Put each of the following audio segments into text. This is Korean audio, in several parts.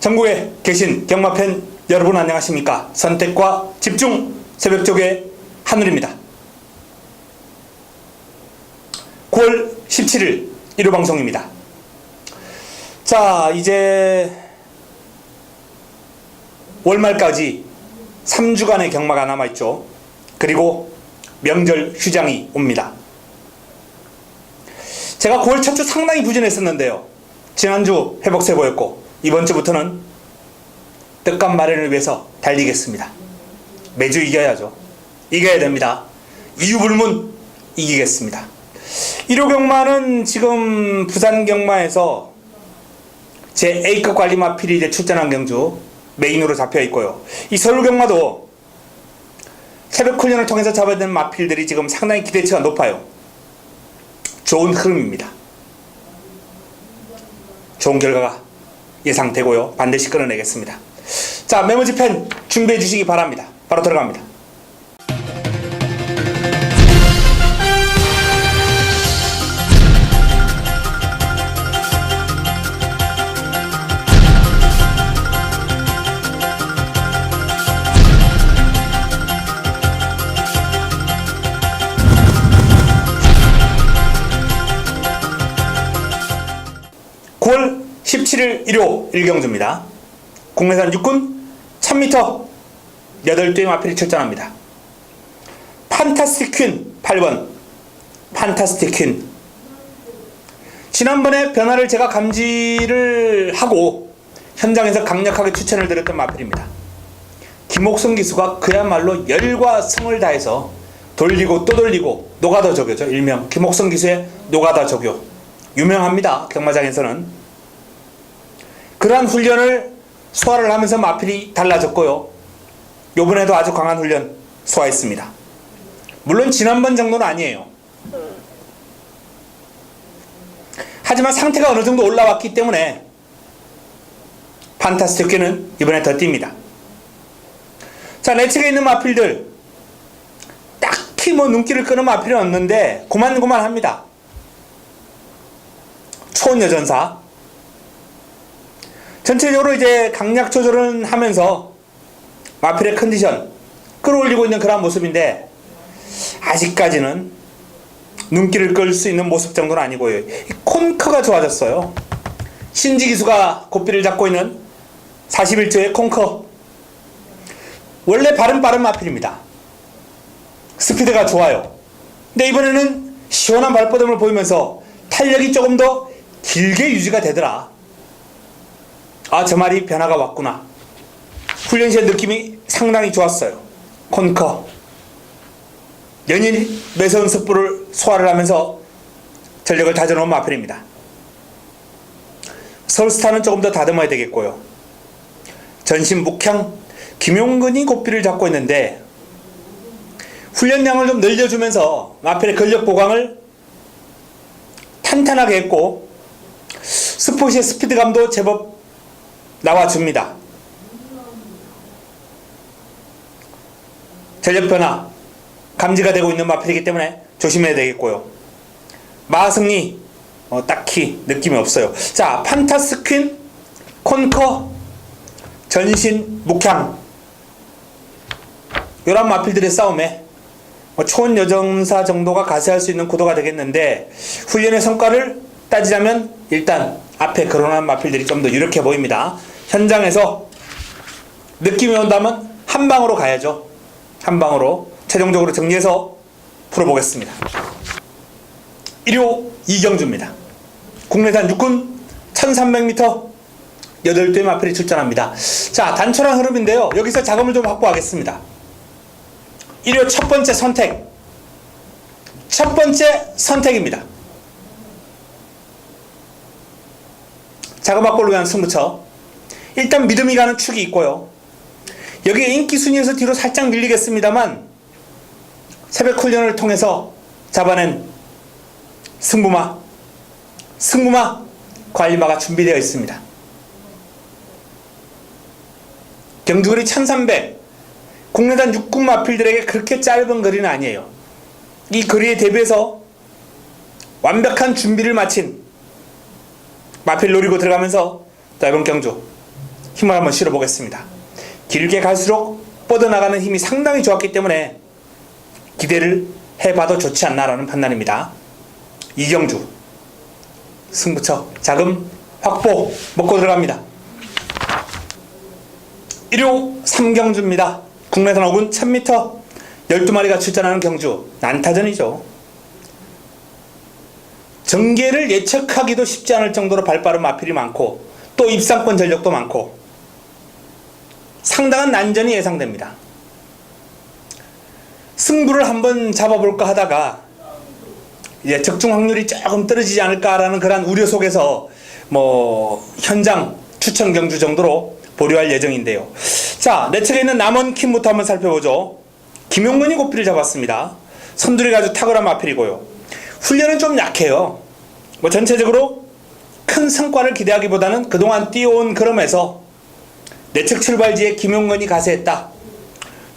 전국에 계신 경마팬 여러분 안녕하십니까? 선택과 집중 새벽쪽의 한울입니다. 9월 17일 일요 방송입니다. 자, 이제 월말까지 3주간의 경마가 남아있죠. 그리고 명절 휴장이 옵니다. 제가 9월 첫 주 상당히 부진했었는데요. 지난주 회복세 보였고 이번 주부터는 뜻값 마련을 위해서 달리겠습니다. 매주 이겨야죠. 이겨야 됩니다. 이유불문 이기겠습니다. 1호 경마는 지금 부산 경마에서 제 A급 관리 마필이 이제 출전한 경주 메인으로 잡혀 있고요. 이 서울 경마도 새벽 훈련을 통해서 잡아야 되는 마필들이 지금 상당히 기대치가 높아요. 좋은 흐름입니다. 좋은 결과가 예상되고요. 반드시 끌어내겠습니다. 자, 메모지 펜 준비해 주시기 바랍니다. 바로 들어갑니다. (9월 17일) 일요 1경주입니다. 국내산 육군 1000m 8대 마필이 출전합니다. 판타스틱 퀸 8번 판타스틱 퀸. 지난번에 변화를 제가 감지를 하고 현장에서 강력하게 추천을 드렸던 마필입니다. 김옥성 기수가 그야말로 열과 성을 다해서 돌리고 또 돌리고 노가다 조교죠. 일명 김옥성 기수의 노가다 조교. 유명합니다. 경마장에서는. 그러한 훈련을 소화를 하면서 마필이 달라졌고요. 요번에도 아주 강한 훈련 소화했습니다. 물론 지난번 정도는 아니에요. 하지만 상태가 어느 정도 올라왔기 때문에 판타스틱는 이번에 더 뜁니다. 자, 내 측에 있는 마필들 딱히 뭐 눈길을 끄는 마필은 없는데 고만고만합니다. 초원여전사 전체적으로 이제 강약 조절은 하면서 마필의 컨디션 끌어올리고 있는 그런 모습인데 아직까지는 눈길을 끌 수 있는 모습 정도는 아니고요. 콘커가 좋아졌어요. 신지 기수가 고삐를 잡고 있는 41조의 콘커. 원래 발은 빠른 마필입니다. 스피드가 좋아요. 근데 이번에는 시원한 발버둥을 보이면서 탄력이 조금 더 길게 유지가 되더라. 아, 저 말이 변화가 왔구나. 훈련 시의 느낌이 상당히 좋았어요. 콘커. 연일 매서운 습부를 소화를 하면서 전력을 다져놓은 마필입니다. 서울스타는 조금 더 다듬어야 되겠고요. 전신 묵향 김용근이 고삐를 잡고 있는데 훈련량을 좀 늘려주면서 마필의 근력 보강을 탄탄하게 했고 스포시의 스피드감도 제법 나와줍니다. 전력 변화 감지가 되고 있는 마필이기 때문에 조심해야 되겠고요. 마승리 딱히 느낌이 없어요. 자, 판타스 퀸, 콘커, 전신, 묵향 이런 마필들의 싸움에 초원 여정사 정도가 가세할 수 있는 구도가 되겠는데 훈련의 성과를 따지자면 일단 앞에 거론한 마필들이 좀 더 유력해 보입니다. 현장에서 느낌이 온다면 한 방으로 가야죠. 한 방으로 최종적으로 정리해서 풀어보겠습니다. 1호 2경주입니다. 국내산 육군 1300m 8대 마필이 출전합니다. 자, 단촐한 흐름인데요. 여기서 자금을 좀 확보하겠습니다. 1호 첫 번째 선택. 첫 번째 선택입니다. 자금 확보를 위한 승부처. 일단 믿음이 가는 축이 있고요. 여기에 인기 순위에서 뒤로 살짝 밀리겠습니다만 새벽 훈련을 통해서 잡아낸 승부마 관리마가 준비되어 있습니다. 경주거리 1300 국내산 육군 마필들에게 그렇게 짧은 거리는 아니에요. 이 거리에 대비해서 완벽한 준비를 마친 마필 노리고 들어가면서 자, 이번 경주 힘을 한번 실어보겠습니다. 길게 갈수록 뻗어나가는 힘이 상당히 좋았기 때문에 기대를 해봐도 좋지 않나라는 판단입니다. 이경주 승부처 자금 확보 먹고 들어갑니다. 1호 3경주입니다. 국내산 5군 1000m 12마리가 출전하는 경주 난타전이죠. 전개를 예측하기도 쉽지 않을 정도로 발빠른 마필이 많고 또 입상권 전력도 많고 상당한 난전이 예상됩니다. 승부를 한번 잡아볼까 하다가 이제 적중 확률이 조금 떨어지지 않을까라는 그런 우려 속에서 현장 추천 경주 정도로 보류할 예정인데요. 자, 내 책에 있는 남원킴부터 한번 살펴보죠. 김용근이 고삐를 잡았습니다. 선두리가 아주 탁월한 마필이고요. 훈련은 좀 약해요. 전체적으로 큰 성과를 기대하기보다는 그동안 뛰어온 그럼에서 내측 출발지에 김용근이 가세했다.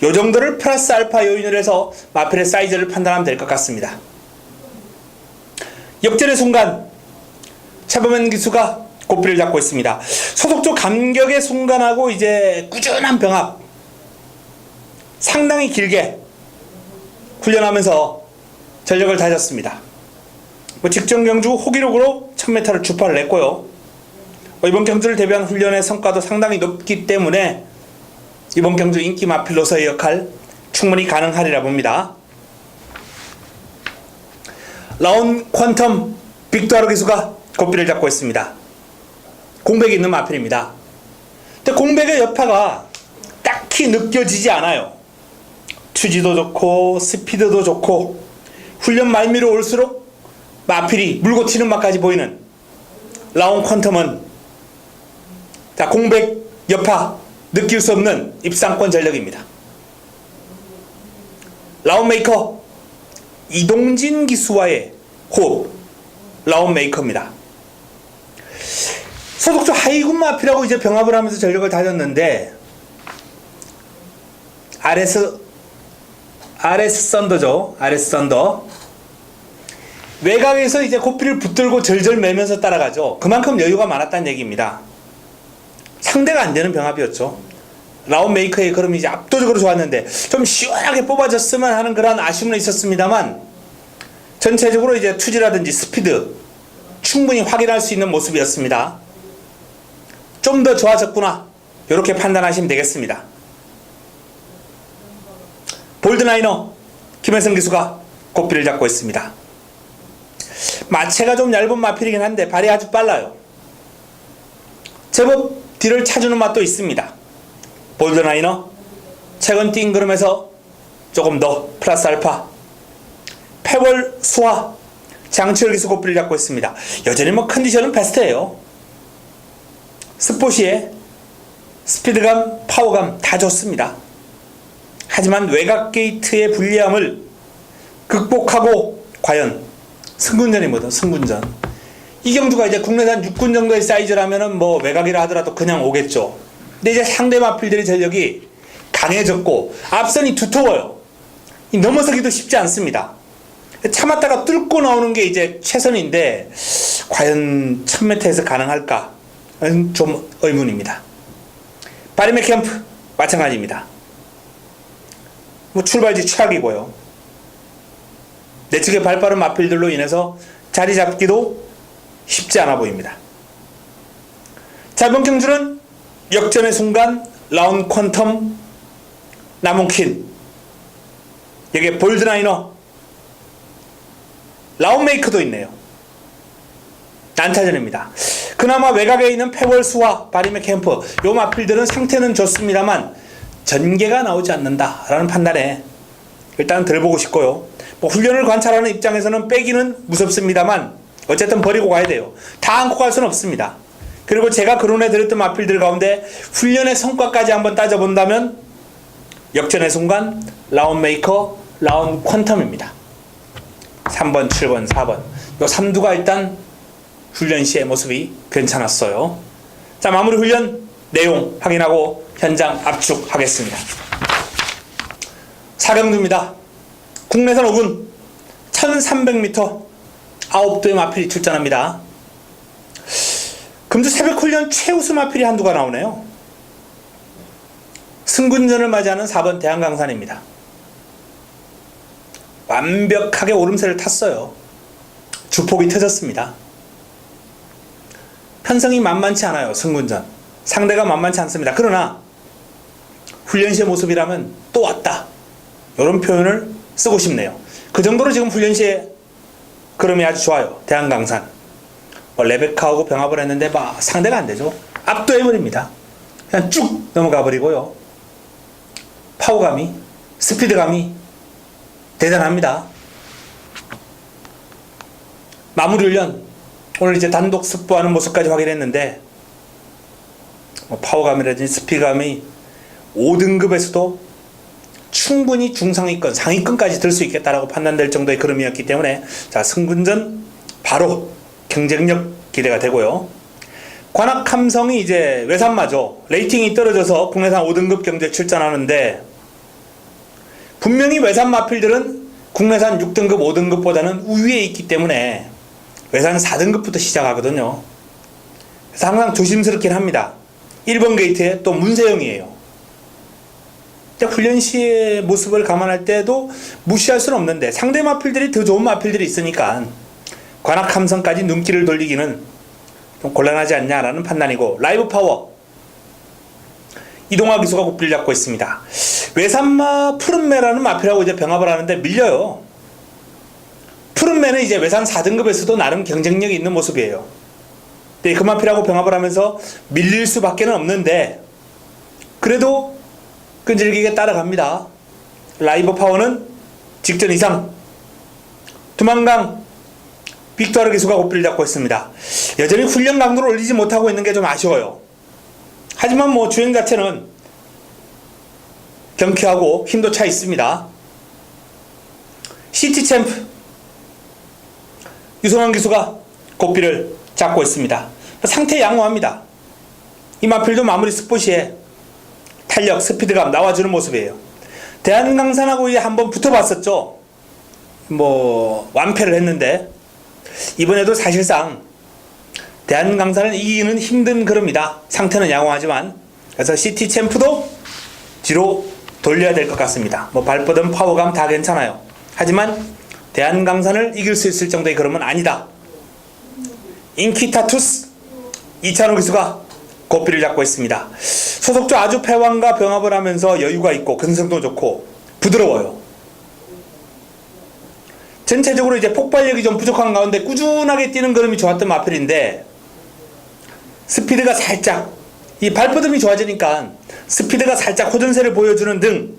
요 정도를 플러스 알파 요인으로 해서 마필의 사이즈를 판단하면 될 것 같습니다. 역전의 순간 최범현 기수가 고삐를 잡고 있습니다. 소속조 감격의 순간하고 이제 꾸준한 병합 상당히 길게 훈련하면서 전력을 다졌습니다. 직전 경주 호기록으로 1000m를 주파를 냈고요. 이번 경주를 대비한 훈련의 성과도 상당히 높기 때문에 이번 경주 인기 마필로서의 역할 충분히 가능하리라 봅니다. 라온 퀀텀 빅토르 기수가 고삐를 잡고 있습니다. 공백이 있는 마필입니다. 근데 공백의 여파가 딱히 느껴지지 않아요. 투지도 좋고 스피드도 좋고 훈련 말미로 올수록 마필이 물고 튀는 맛까지 보이는 라온 퀀텀은 공백 여파 느낄 수 없는 입상권 전력입니다. 라온 메이커 이동진 기수와의 호흡 라온 메이커입니다. 소속조 하이군 마필하고 이제 병합을 하면서 전력을 다졌는데 RS 썬더죠. RS 썬더 외곽에서 이제 고삐를 붙들고 절절 매면서 따라가죠. 그만큼 여유가 많았다는 얘기입니다. 상대가 안 되는 병합이었죠. 라온 메이커의 걸음이 이제 압도적으로 좋았는데 좀 시원하게 뽑아졌으면 하는 그런 아쉬움은 있었습니다만 전체적으로 이제 투지라든지 스피드 충분히 확인할 수 있는 모습이었습니다. 좀 더 좋아졌구나 이렇게 판단하시면 되겠습니다. 볼드나이너 김혜성 기수가 고삐를 잡고 있습니다. 마체가 좀 얇은 마필이긴 한데 발이 아주 빨라요. 제법 뒤를 차주는 맛도 있습니다. 볼드나이너 최근 뛴 걸음에서 조금 더 플러스 알파 패월 수화 장치열 기수 고삐를 잡고 있습니다. 여전히 컨디션은 베스트예요. 스포시에 스피드감 파워감 다 좋습니다. 하지만 외곽 게이트의 불리함을 극복하고 과연 승군전이거든. 승군전 이 경주가 이제 국내산 6군 정도의 사이즈라면은 외곽이라 하더라도 그냥 오겠죠. 근데 이제 상대 마필들의 전력이 강해졌고 앞선이 두터워요. 넘어서기도 쉽지 않습니다. 참았다가 뚫고 나오는 게 이제 최선인데 과연 1000m에서 가능할까? 좀 의문입니다. 바리메 캠프 마찬가지입니다. 출발지 최악이고요. 내측의 발빠른 마필들로 인해서 자리 잡기도 쉽지 않아 보입니다. 자, 이번 경주는 역전의 순간 라온 퀀텀 나문킨 여기에 볼드나이너 라온 메이커도 있네요. 난타전입니다. 그나마 외곽에 있는 패월수와 바리메 캠프 요 마필들은 상태는 좋습니다만 전개가 나오지 않는다라는 판단에 일단 덜 보고 싶고요. 훈련을 관찰하는 입장에서는 빼기는 무섭습니다만 어쨌든 버리고 가야 돼요. 다 안고 갈 수는 없습니다. 그리고 제가 거론해 드렸던 마필들 가운데 훈련의 성과까지 한번 따져본다면 역전의 순간 라온 메이커, 라온 퀀텀입니다. 3번, 7번, 4번 요 3두가 일단 훈련 시의 모습이 괜찮았어요. 자, 마무리 훈련 내용 확인하고 현장 압축하겠습니다. 4경주입니다. 국내산 5군 1300m 9대의 마필이 출전합니다. 금주 새벽 훈련 최우수 마필이 한두가 나오네요. 승군전을 맞이하는 4번 대한강산입니다. 완벽하게 오름세를 탔어요. 주폭이 터졌습니다. 편성이 만만치 않아요. 승군전 상대가 만만치 않습니다. 그러나 훈련시의 모습이라면 또 왔다, 이런 표현을 쓰고 싶네요. 그 정도로 지금 훈련시의 그림이 아주 좋아요. 대한강산 레베카하고 병합을 했는데 상대가 안되죠. 압도해버립니다. 그냥 쭉 넘어가 버리고요. 파워감이, 스피드감이 대단합니다. 마무리 훈련 오늘 이제 단독 습부하는 모습까지 확인했는데 파워감이라든지 스피드감이 5등급에서도 충분히 중상위권, 상위권까지 들 수 있겠다라고 판단될 정도의 그림이었기 때문에 자, 승군전 바로 경쟁력 기대가 되고요. 관악함성이 이제 외산마죠. 레이팅이 떨어져서 국내산 5등급 경주에 출전하는데 분명히 외산 마필들은 국내산 6등급, 5등급보다는 우위에 있기 때문에 외산 4등급부터 시작하거든요. 그래서 항상 조심스럽긴 합니다. 1번 게이트에 또 문세영이에요. 훈련시의 모습을 감안할 때도 무시할 수는 없는데 상대 마필들이 더 좋은 마필들이 있으니까 관악함성까지 눈길을 돌리기는 좀 곤란하지 않냐라는 판단이고, 라이브 파워 이동화 기수가 고삐를 잡고 있습니다. 외산마 푸른매라는 마필하고 이제 병합을 하는데 밀려요. 푸른매는 이제 외산 4등급에서도 나름 경쟁력이 있는 모습이에요. 근데 그 마필하고 병합을 하면서 밀릴 수밖에 없는데 그래도 끈질기게 따라갑니다. 라이브 파워는 직전 이상. 두만강 빅토르 기수가 고삐를 잡고 있습니다. 여전히 훈련 강도를 올리지 못하고 있는 게 좀 아쉬워요. 하지만 뭐 주행 자체는 경쾌하고 힘도 차 있습니다. 시티챔프 유성환 기수가 고삐를 잡고 있습니다. 상태 양호합니다. 이 마필도 마무리 스포시에 탄력, 스피드감 나와주는 모습이에요. 대한강산하고 이제 한번 붙어봤었죠. 완패를 했는데 이번에도 사실상 대한강산을 이기는 힘든 그룹이다. 상태는 양호하지만. 그래서 시티 챔프도 뒤로 돌려야 될 것 같습니다. 발뻗은 파워감 다 괜찮아요. 하지만 대한강산을 이길 수 있을 정도의 그룹은 아니다. 인키타투스 이찬호 기수가 고삐를 잡고 있습니다. 소속주 아주패왕과 병합을 하면서 여유가 있고 근성도 좋고 부드러워요. 전체적으로 이제 폭발력이 좀 부족한 가운데 꾸준하게 뛰는 그림이 좋았던 마필인데 스피드가 살짝, 이 발뻗음이 좋아지니까 스피드가 살짝 호전세를 보여주는 등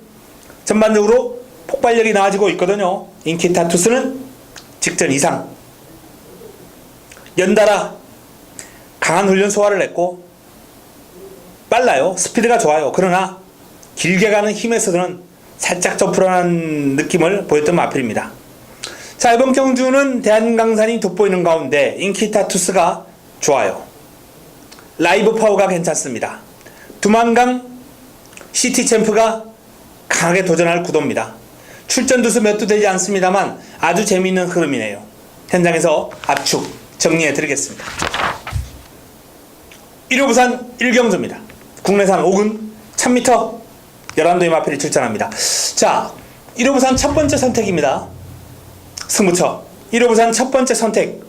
전반적으로 폭발력이 나아지고 있거든요. 인키타투스는 직전 이상. 연달아 강한 훈련 소화를 했고 빨라요. 스피드가 좋아요. 그러나 길게 가는 힘에서는 살짝 좀 불안한 느낌을 보였던 마필입니다. 자, 이번 경주는 대한강산이 돋보이는 가운데 인키타투스가 좋아요. 라이브 파워가 괜찮습니다. 두만강 시티챔프가 강하게 도전할 구도입니다. 출전 두수 몇 두 되지 않습니다만 아주 재미있는 흐름이네요. 현장에서 압축 정리해 드리겠습니다. 1호 부산 1경주입니다. 국내산 5군 1000m 11도의 마필이 출전합니다. 자, 1호 부산 첫 번째 선택입니다. 승부처 1호 부산 첫 번째 선택.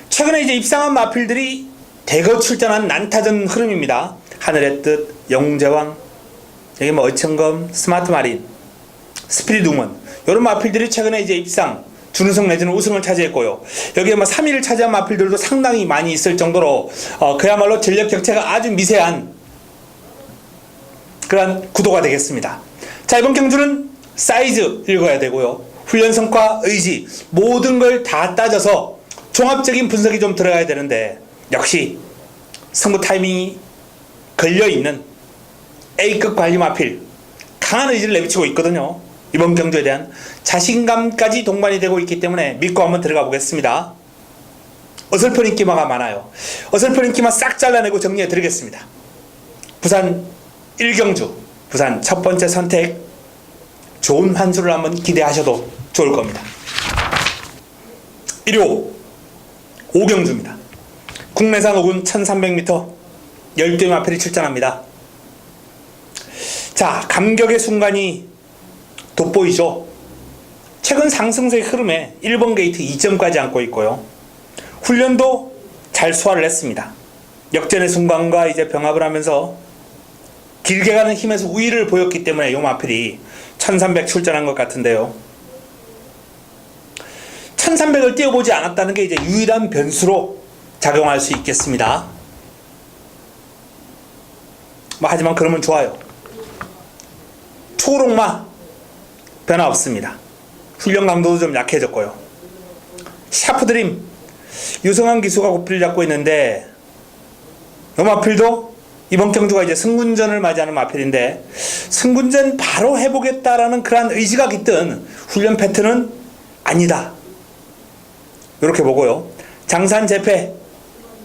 최근에 이제 입상한 마필들이 대거 출전한 난타전 흐름입니다. 하늘의 뜻, 영웅제왕, 여기 어청검, 스마트마린, 스피릿우먼, 이런 마필들이 최근에 이제 입상, 준우승 내지는 우승을 차지했고요. 여기에 3위를 차지한 마필들도 상당히 많이 있을 정도로 그야말로 전력 격차가 아주 미세한 그런 구도가 되겠습니다. 자, 이번 경주는 사이즈 읽어야 되고요. 훈련 성과, 의지 모든 걸 다 따져서 종합적인 분석이 좀 들어가야 되는데 역시 승부 타이밍이 걸려있는 A급 관리 마필 강한 의지를 내비치고 있거든요. 이번 경주에 대한 자신감까지 동반이 되고 있기 때문에 믿고 한번 들어가 보겠습니다. 어설픈 인기마가 많아요. 어설픈 인기마 싹 잘라내고 정리해 드리겠습니다. 부산 1경주, 부산 첫 번째 선택, 좋은 환수를 한번 기대하셔도 좋을 겁니다. 1호 5경주입니다. 국내산 5군 1300m 12의 마필이 출전합니다. 자, 감격의 순간이 돋보이죠. 최근 상승세의 흐름에 1번 게이트 2점까지 안고 있고요. 훈련도 잘 소화를 했습니다. 역전의 순간과 이제 병합을 하면서 길게 가는 힘에서 우위를 보였기 때문에 요 마필이 1300 출전한 것 같은데요. 1300을 띄워보지 않았다는 게 이제 유일한 변수로 작용할 수 있겠습니다. 하지만 그러면 좋아요. 초록마 변화 없습니다. 훈련 강도도 좀 약해졌고요. 샤프드림 유성한 기수가 고삐를 잡고 있는데 이 마필도 이번 경주가 이제 승군전을 맞이하는 마필인데 승군전 바로 해보겠다라는 그러한 의지가 깃든 훈련 패턴은 아니다. 이렇게 보고요. 장산 재패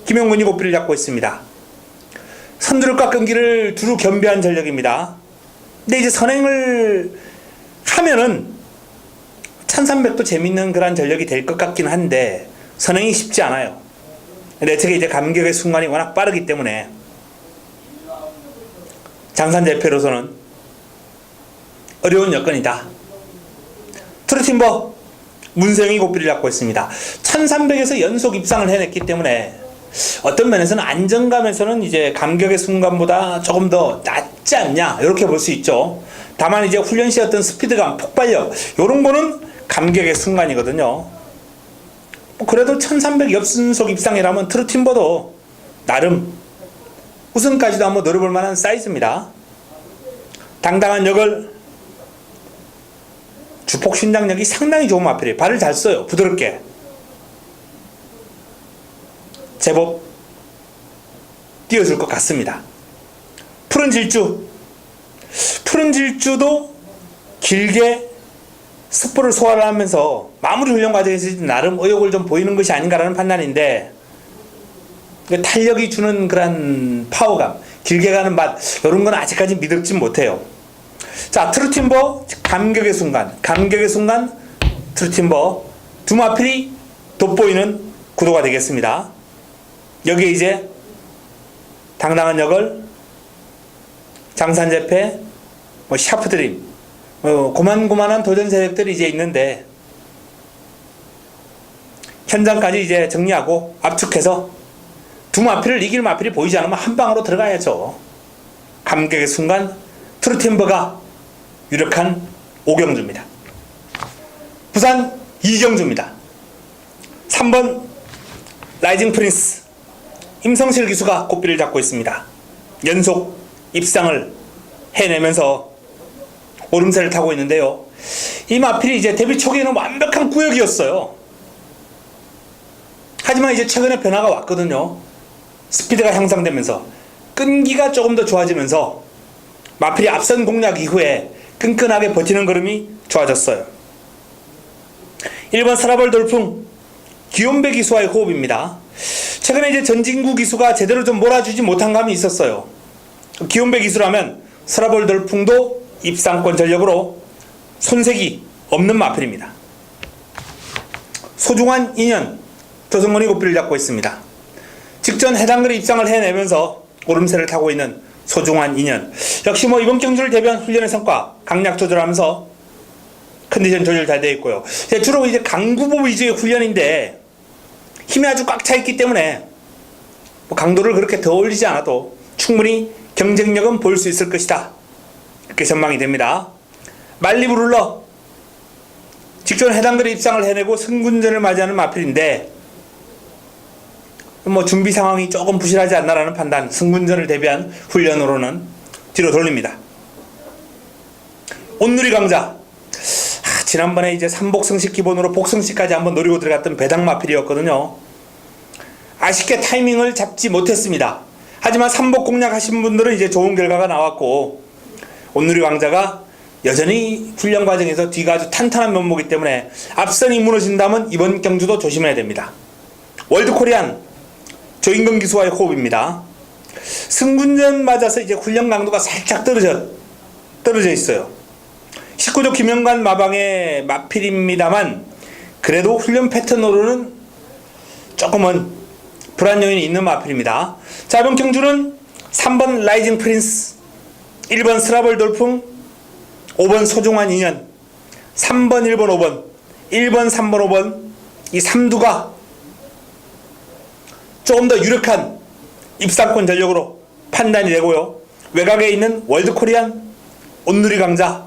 김용근이 고삐를 잡고 있습니다. 선두력과 끈기를 두루 겸비한 전력입니다. 근데 이제 선행을 하면은 1300도 재밌는 그런 전력이 될 것 같긴 한데 선행이 쉽지 않아요. 내측에 이제 감격의 순간이 워낙 빠르기 때문에 장산 재패로서는 어려운 여건이다. 트루팀버 문세영이 고삐를 잡고 있습니다. 1300에서 연속 입상을 해냈기 때문에 어떤 면에서는 안정감에서는 이제 감격의 순간보다 조금 더 낫지 않냐 이렇게 볼 수 있죠. 다만 이제 훈련 시 어떤 스피드감, 폭발력 이런 거는 감격의 순간이거든요. 그래도 1300 연속 입상이라면 트루팀버도 나름 우승까지도 한번 노려볼 만한 사이즈입니다. 당당한 역을 주폭 신장력이 상당히 좋은 마필이에요. 발을 잘 써요. 부드럽게. 제법 띄워줄 것 같습니다. 푸른 질주도 길게 스포를 소화를 하면서 마무리 훈련 과정에서 나름 의욕을 좀 보이는 것이 아닌가라는 판단인데 탄력이 주는 그런 파워감, 길게 가는 맛 이런 건 아직까지 믿을지 못해요. 자, 트루팀버 감격의 순간 트루팀버 두 마필이 돋보이는 구도가 되겠습니다. 여기에 이제 당당한 역을 장산재패 샤프드림 고만고만한 도전 세력들이 이제 있는데 현장까지 이제 정리하고 압축해서 두 마필을 이길 마필이 보이지 않으면 한 방으로 들어가야죠. 감격의 순간 트루팀버가 유력한 5경주입니다. 부산 2경주입니다. 3번 라이징 프린스 임성실 기수가 고삐를 잡고 있습니다. 연속 입상을 해내면서 오름세를 타고 있는데요. 이 마필이 이제 데뷔 초기에는 완벽한 구역이었어요. 하지만 이제 최근에 변화가 왔거든요. 스피드가 향상되면서 끈기가 조금 더 좋아지면서 마필이 앞선 공략 이후에 끈끈하게 버티는 걸음이 좋아졌어요. 1번 사라벌 돌풍 기욤배 기수와의 호흡입니다. 최근에 이제 전진구 기수가 제대로 좀 몰아주지 못한 감이 있었어요. 기욤배 기수라면 사라벌 돌풍도 입상권 전력으로 손색이 없는 마필입니다. 소중한 인연 조성건이 고삐를 잡고 있습니다. 직전 해당글에 입상을 해내면서 오름세를 타고 있는 소중한 인연. 역시 이번 경주를 대비한 훈련의 성과 강약 조절하면서 컨디션 조절 잘 되어 있고요. 주로 이제 강구보 위주의 훈련인데 힘이 아주 꽉 차 있기 때문에 강도를 그렇게 더 올리지 않아도 충분히 경쟁력은 볼 수 있을 것이다. 이렇게 전망이 됩니다. 말리부룰러 직전 해당글에 입상을 해내고 승군전을 맞이하는 마필인데 준비 상황이 조금 부실하지 않나라는 판단, 승군전을 대비한 훈련으로는 뒤로 돌립니다. 온누리 강자 지난번에 이제 삼복승식 기본으로 복승식까지 한번 노리고 들어갔던 배당 마필이었거든요. 아쉽게 타이밍을 잡지 못했습니다. 하지만 삼복 공략하신 분들은 이제 좋은 결과가 나왔고 온누리 강자가 여전히 훈련 과정에서 뒤가 아주 탄탄한 면모이기 때문에 앞선이 무너진다면 이번 경주도 조심해야 됩니다. 월드코리안 조인근 기수와의 호흡입니다. 승군전 맞아서 이제 훈련 강도가 살짝 떨어져 있어요. 19조 김영관 마방의 마필입니다만 그래도 훈련 패턴으로는 조금은 불안 요인이 있는 마필입니다. 자, 이번 경주는 3번 라이징 프린스 1번 스라벌 돌풍, 5번 소중한 인연, 3번, 1번, 5번, 1번, 3번, 5번 이 3두가 조금 더 유력한 입상권 전력으로 판단이 되고요. 외곽에 있는 월드코리안, 온누리 강자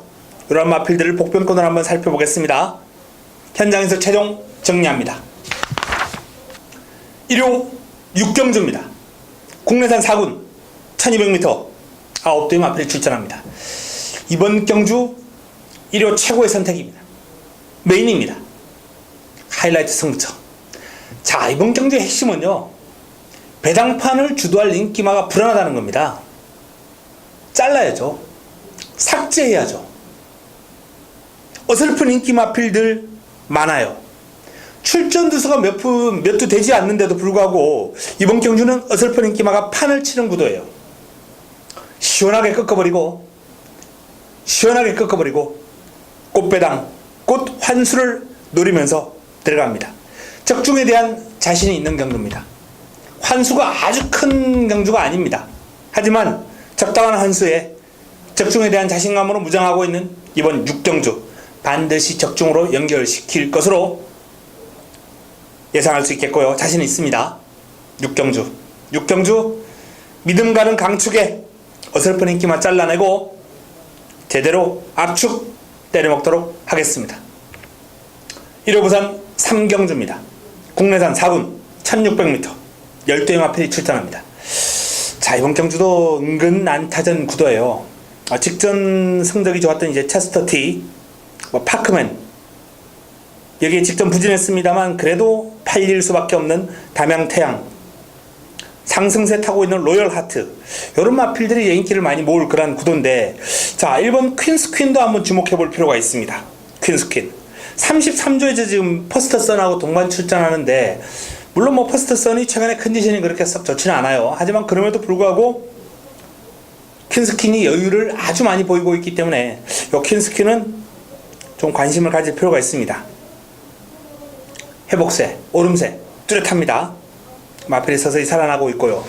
이런 마필들을 복변권으로 한번 살펴보겠습니다. 현장에서 최종 정리합니다. 1호 6경주입니다. 국내산 4군 1200m 9대의 마필이 출전합니다. 이번 경주 1호 최고의 선택입니다. 메인입니다. 하이라이트 승부처. 자, 이번 경주의 핵심은요, 배당판을 주도할 인기마가 불안하다는 겁니다. 잘라야죠. 삭제해야죠. 어설픈 인기 마필들 많아요. 출전 두수가 몇 두 되지 않는데도 불구하고 이번 경주는 어설픈 인기마가 판을 치는 구도예요. 시원하게 꺾어버리고 꽃배당, 꽃 환수를 노리면서 들어갑니다. 적중에 대한 자신이 있는 경주입니다. 환수가 아주 큰 경주가 아닙니다. 하지만 적당한 환수에 적중에 대한 자신감으로 무장하고 있는 이번 6경주 반드시 적중으로 연결시킬 것으로 예상할 수 있겠고요. 자신 있습니다. 6경주 믿음 가는 강축에 어설픈 인기만 잘라내고 제대로 압축 때려먹도록 하겠습니다. 1호 부산 3경주입니다. 국내산 4군 1600m 12의 마필이 출전합니다. 자, 이번 경주도 은근 난타전 구도예요. 직전 성적이 좋았던 이제 체스터티, 파크맨 여기에 직전 부진했습니다만 그래도 팔릴 수밖에 없는 담양태양, 상승세 타고 있는 로열하트 이런 마필들이 인기를 많이 모을 그런 구도인데, 자, 1번 퀸스퀸도 한번 주목해 볼 필요가 있습니다. 퀸스퀸 33조에서 지금 퍼스트 선하고 동반 출전하는데, 물론 퍼스트 선이 최근에 컨디션이 그렇게 썩 좋지는 않아요. 하지만 그럼에도 불구하고 퀸스퀸이 여유를 아주 많이 보이고 있기 때문에 이 퀸스퀸은 좀 관심을 가질 필요가 있습니다. 회복세, 오름세 뚜렷합니다. 마필이 서서히 살아나고 있고요.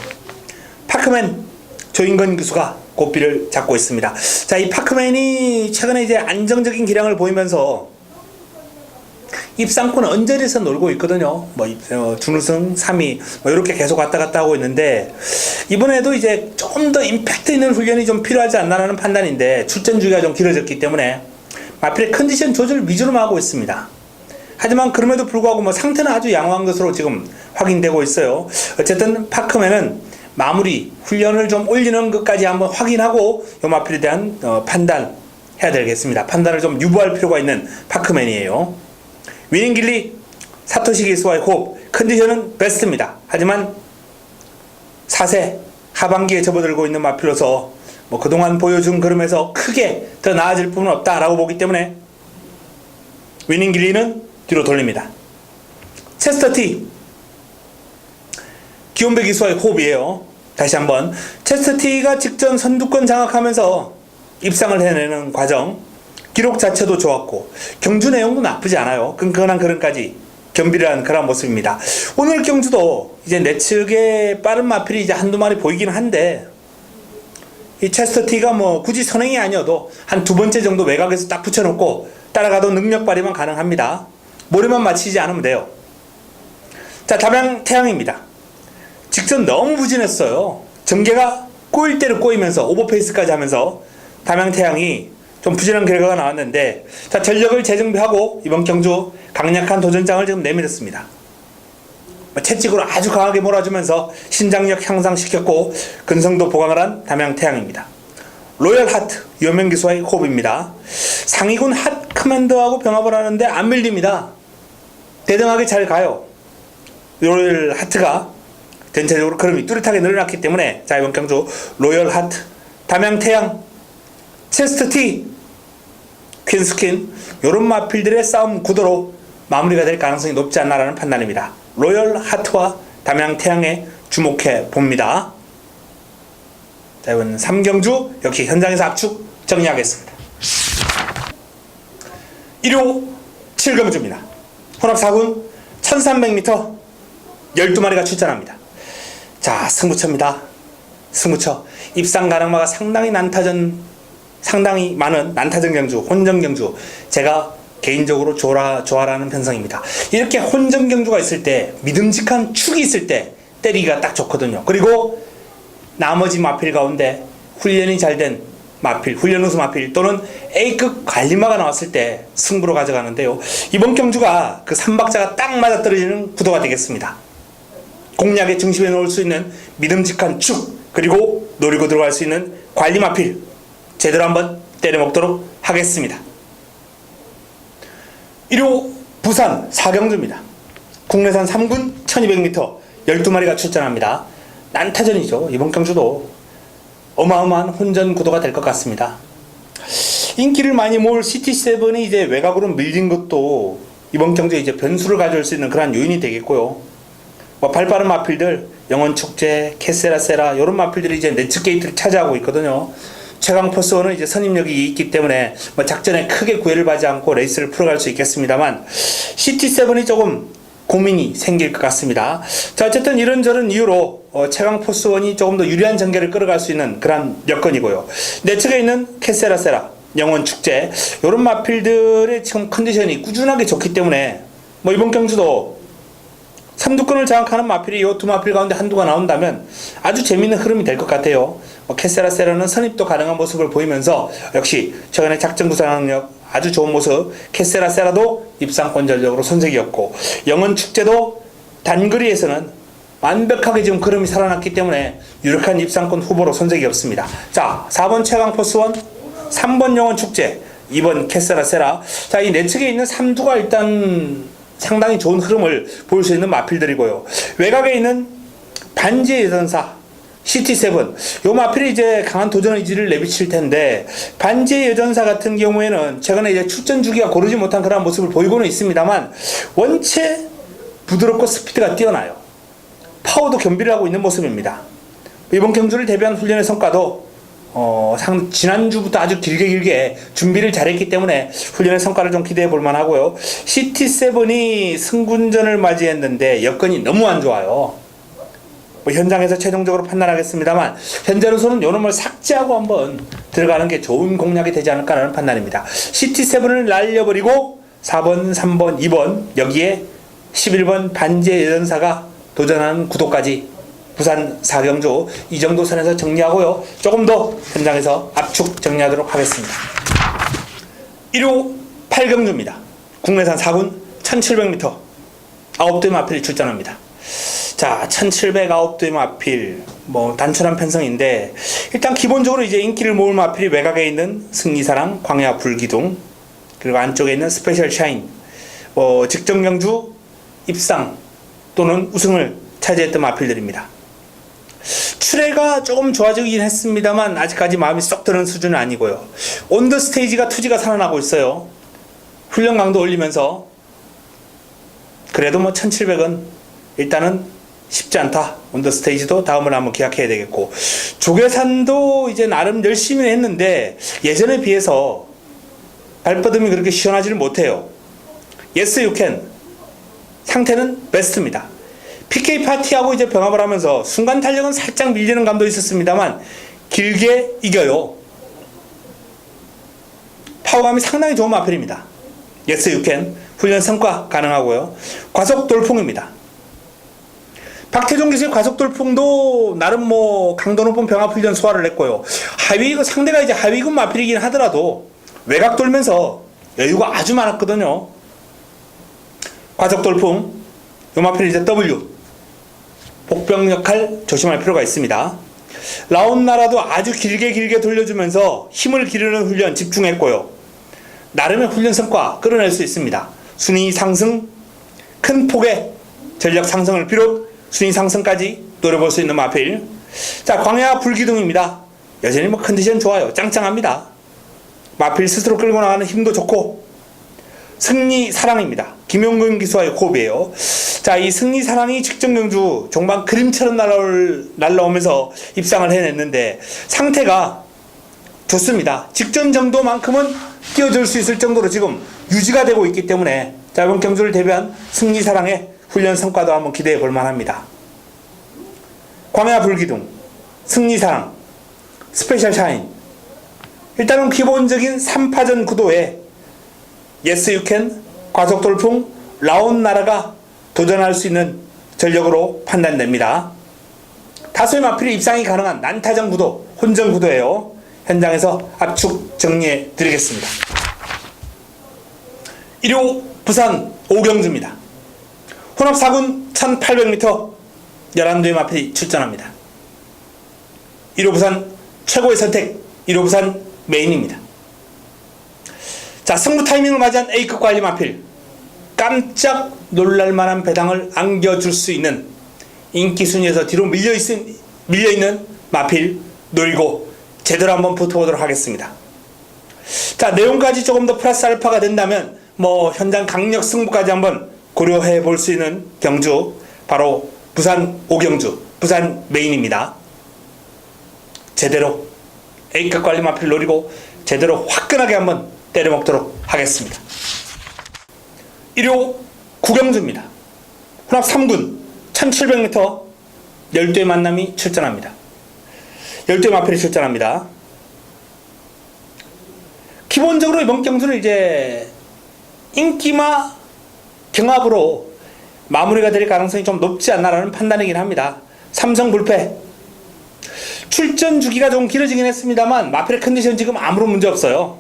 파크맨 조인건 교수가 고삐를 잡고 있습니다. 자, 이 파크맨이 최근에 이제 안정적인 기량을 보이면서 입상권 언저리에서 놀고 있거든요. 준우승 3위 이렇게 계속 왔다 갔다 하고 있는데, 이번에도 이제 좀 더 임팩트 있는 훈련이 좀 필요하지 않나라는 판단인데, 출전 주기가 좀 길어졌기 때문에 마필의 컨디션 조절 위주로만 하고 있습니다. 하지만 그럼에도 불구하고 상태는 아주 양호한 것으로 지금 확인되고 있어요. 어쨌든 파크맨은 마무리 훈련을 좀 올리는 것까지 한번 확인하고 이 마필에 대한 판단 해야 되겠습니다. 판단을 좀 유보할 필요가 있는 파크맨이에요. 위닝길리 사토시 기수와의 호흡, 컨디션은 베스트입니다. 하지만 4세 하반기에 접어들고 있는 마필로서 그동안 보여준 그림에서 크게 더 나아질 부분은 없다라고 보기 때문에 위닝길리는 뒤로 돌립니다. 체스터티 기온배 기수와의 호흡이에요. 다시 한번 체스터티가 직전 선두권 장악하면서 입상을 해내는 과정, 기록 자체도 좋았고 경주 내용도 나쁘지 않아요. 끈끈한 그림까지 겸비를 한 그런 모습입니다. 오늘 경주도 이제 내측에 빠른 마필이 이제 한두 마리 보이긴 한데, 이 체스터티가 굳이 선행이 아니어도 한 두 번째 정도 외곽에서 딱 붙여놓고 따라가도 능력 발휘만 가능합니다. 머리만 맞히지 않으면 돼요. 자, 담양태양입니다. 직전 너무 부진했어요. 전개가 꼬일 대로 꼬이면서 오버페이스까지 하면서 담양태양이 좀 부진한 결과가 나왔는데, 자, 전력을 재정비하고 이번 경주 강력한 도전장을 지금 내밀었습니다. 채찍으로 아주 강하게 몰아주면서 신장력 향상시켰고 근성도 보강을 한 담양태양입니다. 로열하트 유명기수와의 호흡입니다. 상위군 핫 커맨더하고 병합을 하는데 안 밀립니다. 대등하게 잘 가요. 로열하트가 전체적으로 걸음이 뚜렷하게 늘어났기 때문에, 자, 이번 경주 로열하트, 담양태양, 체스터티, 퀸스킨 이런 마필들의 싸움 구도로 마무리가 될 가능성이 높지 않나라는 판단입니다. 로열하트와 담양태양에 주목해 봅니다. 자, 이번 3경주 역시 현장에서 압축 정리하겠습니다. 1호 7경주입니다. 혼합 4군 1300m 12마리가 출전합니다. 자, 승부처입니다. 승부처 입상 가능마가 상당히 많은 난타전 경주, 혼전 경주, 제가 개인적으로 좋아하는 편성입니다. 이렇게 혼전 경주가 있을 때, 믿음직한 축이 있을 때 때리기가 딱 좋거든요. 그리고 나머지 마필 가운데 훈련이 잘 된 마필, 훈련 우수 마필 또는 A급 관리마가 나왔을 때 승부로 가져가는데요. 이번 경주가 그 3박자가 딱 맞아떨어지는 구도가 되겠습니다. 공략의 중심에 놓을 수 있는 믿음직한 축, 그리고 노리고 들어갈 수 있는 관리 마필 제대로 한번 때려먹도록 하겠습니다. 1호 부산 사경주입니다. 국내산 3군 1200m 12마리가 출전합니다. 난타전이죠. 이번 경주도 어마어마한 혼전 구도가 될 것 같습니다. 인기를 많이 모을 CT7이 이제 외곽으로 밀린 것도 이번 경주에 이제 변수를 가져올 수 있는 그런 요인이 되겠고요. 발빠른 마필들, 영원축제, 캐세라세라 이런 마필들이 이제 네츠 게이트를 차지하고 있거든요. 최강포스원은 이제 선임력이 있기 때문에 작전에 크게 구애를 받지 않고 레이스를 풀어갈 수 있겠습니다만 CT7이 조금 고민이 생길 것 같습니다. 자, 어쨌든 이런저런 이유로 최강포스원이 조금 더 유리한 전개를 끌어갈 수 있는 그런 여건이고요. 내 측에 있는 캐세라세라, 영원축제 이런 마필들의 지금 컨디션이 꾸준하게 좋기 때문에 이번 경주도 3두권을 장악하는 마필이 이 두 마필 가운데 한두가 나온다면 아주 재미있는 흐름이 될 것 같아요. 캐세라세라는 선입도 가능한 모습을 보이면서 역시 최근에 작전 구상력 아주 좋은 모습, 캐세라세라도 입상권 전력으로 선색이었고 영원축제도 단거리에서는 완벽하게 지금 흐름이 살아났기 때문에 유력한 입상권 후보로 선색이 없습니다. 자, 4번 최강포스원, 3번 영원축제, 2번 캐세라세라. 자, 이 네 측에 있는 3두가 일단 상당히 좋은 흐름을 보일 수 있는 마필들이고요. 외곽에 있는 반지의 여전사 CT7, 요 마필이 이제 강한 도전 의지를 내비칠 텐데 반지의 여전사 같은 경우에는 최근에 이제 출전 주기가 고르지 못한 그런 모습을 보이고는 있습니다만 원체 부드럽고 스피드가 뛰어나요. 파워도 겸비를 하고 있는 모습입니다. 이번 경주를 대비한 훈련의 성과도 지난주부터 아주 길게 준비를 잘했기 때문에 훈련의 성과를 좀 기대해 볼 만하고요. CT7이 승군전을 맞이했는데 여건이 너무 안 좋아요. 현장에서 최종적으로 판단하겠습니다만 현재로서는 요놈을 삭제하고 한번 들어가는 게 좋은 공략이 되지 않을까라는 판단입니다. CT7을 날려버리고 4번, 3번, 2번 여기에 11번 반지의 여전사가 도전하는 구도까지 부산 사경주 이 정도 선에서 정리하고요. 조금 더 현장에서 압축 정리하도록 하겠습니다. 1호 8경주입니다. 국내산 4군 1700m 9대 마필이 출전합니다. 자, 1709대 마필 단순한 편성인데 일단 기본적으로 이제 인기를 모을 마필이 외곽에 있는 승리사랑, 광야 불기둥 그리고 안쪽에 있는 스페셜 샤인 직전 경주 입상 또는 우승을 차지했던 마필들입니다. 출애가 조금 좋아지긴 했습니다만 아직까지 마음이 쏙 드는 수준은 아니고요. 온더 스테이지가 투지가 살아나고 있어요. 훈련 강도 올리면서 그래도 1700은 일단은 쉽지 않다. 온더 스테이지도 다음을 한번 기약해야 되겠고 조계산도 이제 나름 열심히 했는데 예전에 비해서 발버둥이 그렇게 시원하지는 못해요. Yes you can 상태는 베스트입니다. PK 파티하고 이제 병합을 하면서 순간 탄력은 살짝 밀리는 감도 있었습니다만 길게 이겨요. 파워감이 상당히 좋은 마필입니다. Yes you can 훈련 성과 가능하고요. 과속 돌풍입니다. 박태종 기수의 과속 돌풍도 나름 강도 높은 병합 훈련 소화를 했고요. 상대가 이제 하위군 마필이긴 하더라도 외곽 돌면서 여유가 아주 많았거든요. 과속 돌풍 요 마필이 이제 W 복병 역할 조심할 필요가 있습니다. 라운나라도 아주 길게 돌려주면서 힘을 기르는 훈련 집중했고요. 나름의 훈련 성과 끌어낼 수 있습니다. 순위 상승, 큰 폭의 전력 상승을 비롯 순위 상승까지 노려볼 수 있는 마필. 자, 광야 불기둥입니다. 여전히 컨디션 좋아요. 짱짱합니다. 마필 스스로 끌고 나가는 힘도 좋고 승리 사랑입니다. 김용근 기수와의 호흡이에요. 자, 이 승리 사랑이 직전 경주 종반 그림처럼 날라오면서 입상을 해냈는데 상태가 좋습니다. 직전 정도만큼은 뛰어줄 수 있을 정도로 지금 유지가 되고 있기 때문에 자, 이번 경주를 대비한 승리 사랑의 훈련 성과도 한번 기대해 볼 만합니다. 광야 불기둥 승리사랑, 스페셜 샤인. 일단은 기본적인 3파전 구도에 예스 유캔, 과속돌풍, 라온나라가 도전할 수 있는 전력으로 판단됩니다. 다수의 마필이 입상이 가능한 난타전 구도, 혼전 구도예요. 현장에서 압축 정리해 드리겠습니다. 1호 부산 오경주입니다. 혼합 4군 1800m 11대의 마필이 출전합니다. 1호 부산 최고의 선택, 1호 부산 메인입니다. 자, 승부 타이밍을 맞이한 A급 관리 마필. 깜짝 놀랄만한 배당을 안겨줄 수 있는 인기 순위에서 뒤로 밀려있는 마필 노리고 제대로 한번 붙어보도록 하겠습니다. 자, 내용까지 조금 더 플러스 알파가 된다면 현장 강력 승부까지 한번 고려해 볼 수 있는 경주, 바로 부산 오경주, 부산 메인입니다. 제대로 A급 관리 마필 노리고 제대로 화끈하게 한번 때려먹도록 하겠습니다. 1호 구경주입니다. 혼합 3군 1700m 12의 만남이 출전합니다. 12의 마필이 출전합니다. 기본적으로 이번 경주는 이제 인기마 경합으로 마무리가 될 가능성이 좀 높지 않나라는 판단이긴 합니다. 삼성 불패. 출전 주기가 좀 길어지긴 했습니다만 마필의 컨디션 지금 아무런 문제 없어요.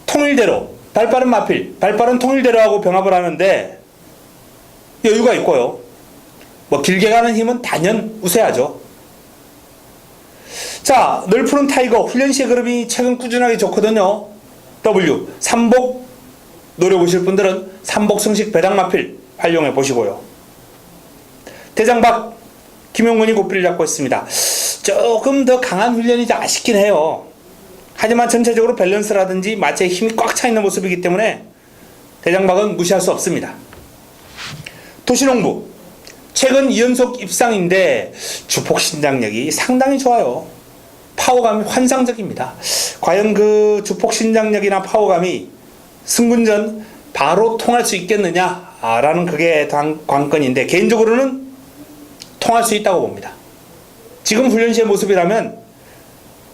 통일대로, 발빠른 마필, 발빠른 통일대로하고 병합을 하는데 여유가 있고요. 길게 가는 힘은 단연 우세하죠. 자, 널푸른 타이거, 훈련 시의 그룹이 최근 꾸준하게 좋거든요. W, 삼복 노려보실 분들은 삼복 승식 배당 마필 활용해 보시고요. 대장박, 김용문이 고삐를 잡고 있습니다. 조금 더 강한 훈련이 아쉽긴 해요. 하지만 전체적으로 밸런스라든지 마체에 힘이 꽉 차 있는 모습이기 때문에 대장박은 무시할 수 없습니다. 도시농부, 최근 2연속 입상인데 주폭 신장력이 상당히 좋아요. 파워감이 환상적입니다. 과연 그 주폭 신장력이나 파워감이 승군전 바로 통할 수 있겠느냐라는 그게 관건인데, 개인적으로는 통할 수 있다고 봅니다. 지금 훈련시의 모습이라면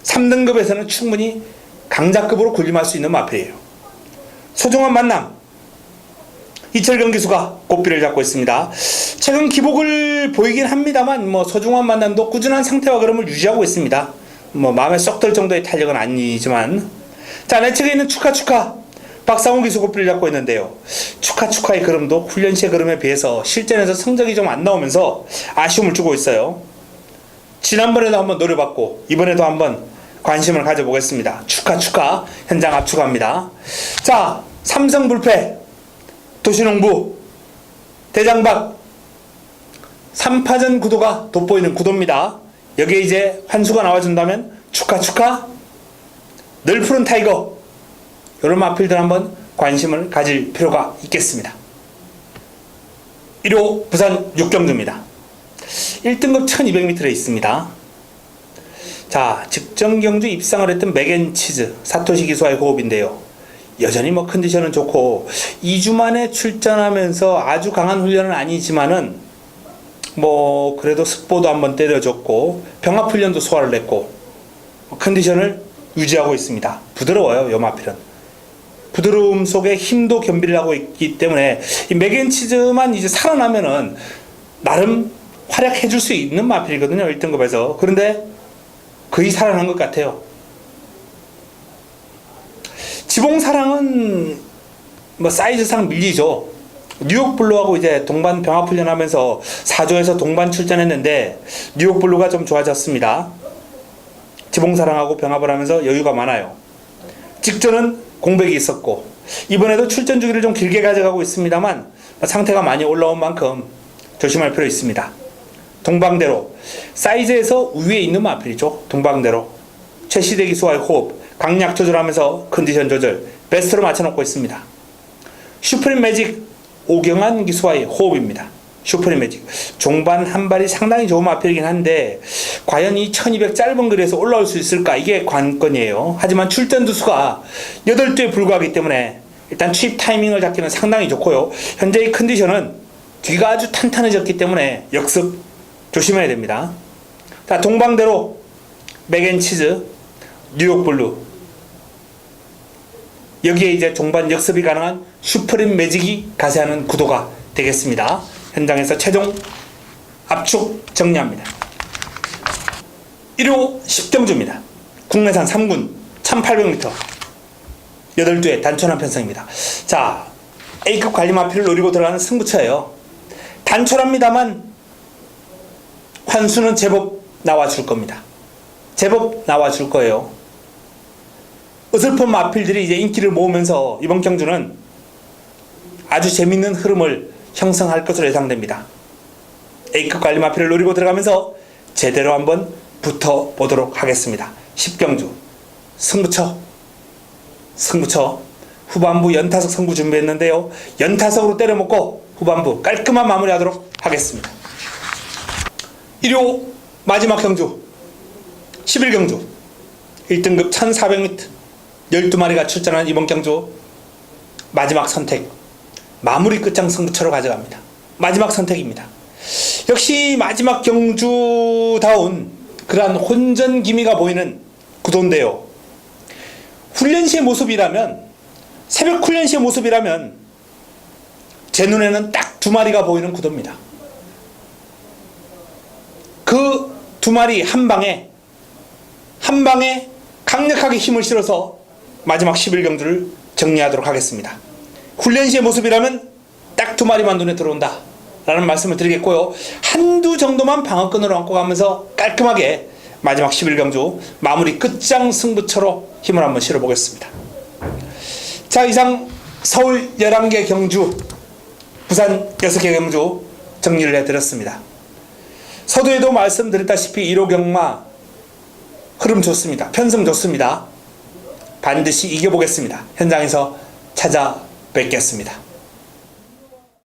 3등급에서는 충분히 강자급으로 군림할 수 있는 마필이에요. 소중한 만남, 이철경 기수가 고삐를 잡고 있습니다. 최근 기복을 보이긴 합니다만 소중한 만남도 꾸준한 상태와 그름을 유지하고 있습니다. 마음에 쏙 들 정도의 탄력은 아니지만. 자, 내 측에 있는 축하 박상훈 기수 고삐를 잡고 있는데요. 축하의 그름도 훈련시의 그름에 비해서 실전에서 성적이 좀 안 나오면서 아쉬움을 주고 있어요. 지난번에도 한번 노려봤고 이번에도 한번 관심을 가져보겠습니다. 축하 현장 압축합니다. 자, 삼성 불패, 도시농부, 대장박 3파전 구도가 돋보이는 구도입니다. 여기에 이제 환수가 나와준다면 축하 널푸른 타이거, 이런 마필들 한번 관심을 가질 필요가 있겠습니다. 1호 부산 육경주입니다. 1등급 1200m에 있습니다. 자, 직전 경주 입상을 했던 맥앤치즈 사토시 기수와의 호흡인데요. 여전히 컨디션은 좋고 2주 만에 출전하면서 아주 강한 훈련은 아니지만은 그래도 습보도 한번 때려줬고 병합 훈련도 소화를 냈고 컨디션을 유지하고 있습니다. 부드러워요, 요 마필은. 부드러움 속에 힘도 겸비를 하고 있기 때문에 이 맥앤치즈만 이제 살아나면은 나름 활약해줄 수 있는 마필이거든요, 1등급에서. 그런데 거의 살아난 것 같아요. 지봉사랑은 사이즈상 밀리죠. 뉴욕블루하고 이제 동반 병합 훈련하면서 4조에서 동반 출전했는데 뉴욕블루가 좀 좋아졌습니다. 지봉사랑하고 병합을 하면서 여유가 많아요. 직전은 공백이 있었고 이번에도 출전 주기를 좀 길게 가져가고 있습니다만 상태가 많이 올라온 만큼 조심할 필요 있습니다. 동방대로, 사이즈에서 우위에 있는 마필이죠. 동방대로 최시대 기수와의 호흡, 강약 조절하면서 컨디션 조절 베스트로 맞춰놓고 있습니다. 슈프림 매직 오경환 기수와의 호흡입니다. 슈프림 매직 종반 한 발이 상당히 좋은 마필이긴 한데 과연 이 1200 짧은 거리에서 올라올 수 있을까, 이게 관건이에요. 하지만 출전 두수가 8두에 불과하기 때문에 일단 투입 타이밍을 잡기는 상당히 좋고요. 현재의 컨디션은 뒤가 아주 탄탄해졌기 때문에 역습 조심해야 됩니다. 자, 동방대로 맥앤치즈, 뉴욕블루. 여기에 이제 종반 역습이 가능한 슈프림 매직이 가세하는 구도가 되겠습니다. 현장에서 최종 압축 정리합니다. 1호 10경주입니다. 국내산 3군 1800m 8주의 단촐한 편성입니다. 자, A급 관리 마필을 노리고 들어가는 승부처예요. 단촐합니다만 환수는 제법 나와줄 겁니다. 제법 나와줄 거예요. 어설픈 마필들이 이제 인기를 모으면서 이번 경주는 아주 재밌는 흐름을 형성할 것으로 예상됩니다. A급 관리 마필을 노리고 들어가면서 제대로 한번 붙어보도록 하겠습니다. 10경주 승부처 후반부 연타석 승부 준비했는데요. 연타석으로 때려먹고 후반부 깔끔한 마무리하도록 하겠습니다. 1호 마지막 경주 11경주 1등급 1400m 12마리가 출전한 이번 경주 마지막 선택 마무리 끝장 승부처로 가져갑니다. 마지막 선택입니다. 역시 마지막 경주다운 그러한 혼전 기미가 보이는 구도인데요. 훈련 시의 모습이라면, 새벽 훈련 시의 모습이라면 제 눈에는 딱 두 마리가 보이는 구도입니다. 그 두 마리 한 방에 강력하게 힘을 실어서 마지막 11경주를 정리하도록 하겠습니다. 훈련 시의 모습이라면 딱 두 마리만 눈에 들어온다 라는 말씀을 드리겠고요. 한두 정도만 방어권으로 안고 가면서 깔끔하게 마지막 11경주 마무리 끝장 승부처로 힘을 한번 실어보겠습니다. 자, 이상 서울 11개 경주, 부산 6개 경주 정리를 해드렸습니다. 서두에도 말씀드렸다시피 1호 경마 흐름 좋습니다. 편성 좋습니다. 반드시 이겨보겠습니다. 현장에서 찾아뵙겠습니다.